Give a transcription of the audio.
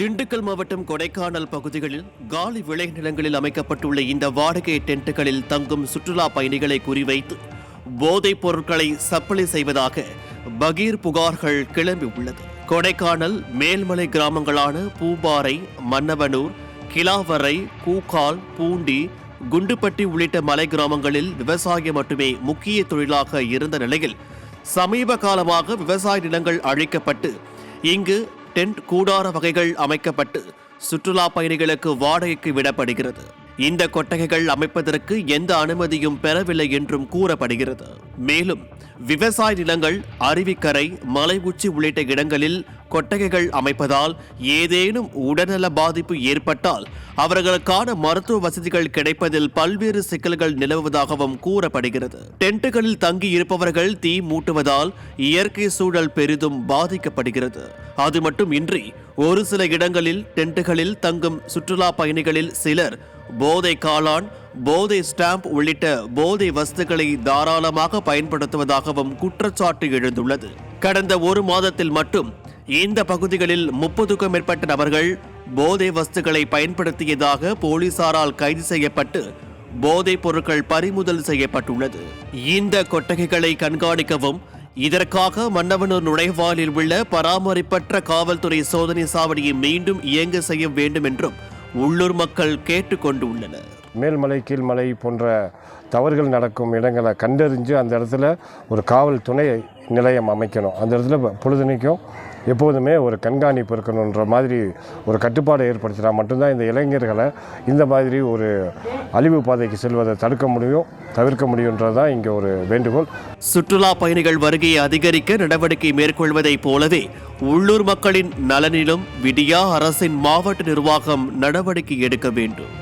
திண்டுக்கல் மாவட்டம் கொடைக்கானல் பகுதிகளில் காலி விளைநிலங்களில் அமைக்கப்பட்டுள்ள இந்த வாடகை டென்ட்டுகளில் தங்கும் சுற்றுலா பயணிகளை குறிவைத்து போதைப் பொருட்களை சப்ளை செய்வதாக பகீர் புகார்கள் கிளம்பியுள்ளது. கொடைக்கானல் மேல்மலை கிராமங்களான பூம்பாறை, மன்னவனூர், கிலாவரை, கூக்கால், பூண்டி, குண்டுப்பட்டி உள்ளிட்ட மலை கிராமங்களில் விவசாயம் மட்டுமே முக்கிய தொழிலாக இருந்த நிலையில் சமீப காலமாக விவசாய நிலங்கள் அழிக்கப்பட்டு இங்கு டென்ட் கூடார வகைகள் அமைக்கப்பட்டு சுற்றுலா பயணிகளுக்கு வாடகைக்கு விடப்படுகிறது. இந்த கொட்டகைகள் அமைப்பதற்கு எந்த அனுமதியும் பெறவில்லை என்றும் கூறப்படுகிறது. மேலும் விவசாய நிலங்கள், அருவிக்கரை, மலை உச்சி உள்ளிட்ட இடங்களில் கொட்டகைகள் அமைப்பதால் ஏதேனும் உடல்நல பாதிப்பு ஏற்பட்டால் அவர்களுக்கான மருத்துவ வசதிகள் கிடைப்பதில் பல்வேறு சிக்கல்கள் நிலவுவதாகவும் கூறப்படுகிறது. டென்ட்டுகளில் தங்கி இருப்பவர்கள் தீ மூட்டுவதால் இயற்கை சூழல் பெரிதும் பாதிக்கப்படுகிறது. அது மட்டுமின்றி ஒரு சில இடங்களில் டென்ட்டுகளில் தங்கும் சுற்றுலா பயணிகளில் சிலர் போதை காளான், போதை ஸ்டாம்ப் உள்ளிட்ட போதை வஸ்துக்களை தாராளமாக பயன்படுத்துவதாகவும் குற்றச்சாட்டு எழுந்துள்ளது. கடந்த ஒரு மாதத்தில் மட்டும் இந்த பகுதிகளில் 30க்கும் மேற்பட்ட நபர்கள் போதை வஸ்துக்களை பயன்படுத்தியதாக போலீசாரால் கைது செய்யப்பட்டு போதைப் பொருட்கள் பறிமுதல் செய்யப்பட்டுள்ளது. இந்த கொட்டகைகளை கண்காணிக்கவும் இதற்காக மன்னவனூர் நுழைவாயிலில் உள்ள பராமரிப்பற்ற காவல்துறை சோதனை சாவடியை மீண்டும் இயங்க செய்ய வேண்டும் என்றும் உள்ளூர் மக்கள் கேட்டுக்கொண்டுள்ளனர். மேல்மலை, கீழ்மலை போன்ற தவறுகள் நடக்கும் இடங்களை கண்டறிஞ்சு அந்த இடத்துல ஒரு காவல் துணை நிலையம் அமைக்கணும். அந்த இடத்துல பொழுதுனைக்கும் எப்போதுமே ஒரு கண்காணிப்பு இருக்கணுன்ற மாதிரி ஒரு கட்டுப்பாடை ஏற்படுத்தினா மட்டும்தான் இந்த இளைஞர்களை இந்த மாதிரி ஒரு அழிவு பாதைக்கு செல்வதை தவிர்க்க முடியுன்றது தான் இங்கே ஒரு வேண்டுகோள். சுற்றுலா பயணிகள் வருகையை அதிகரிக்க நடவடிக்கை மேற்கொள்வதைப் போலவே உள்ளூர் மக்களின் நலனிலும் விடியா அரசின் மாவட்ட நிர்வாகம் நடவடிக்கை எடுக்க வேண்டும்.